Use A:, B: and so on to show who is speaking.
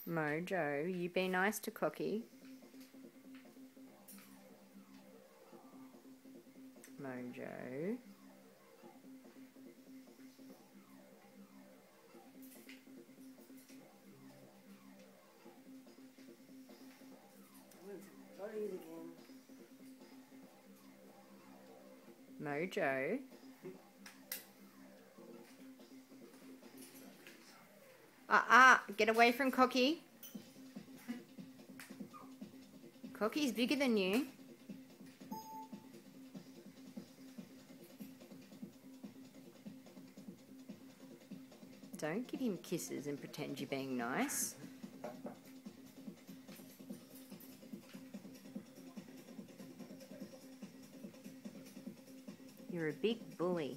A: Mojo, you be nice to Cookie. Mojo. Mojo. Get away from Cookie. Cookie's bigger than you. Don't give him kisses and pretend you're being nice. You're a big bully.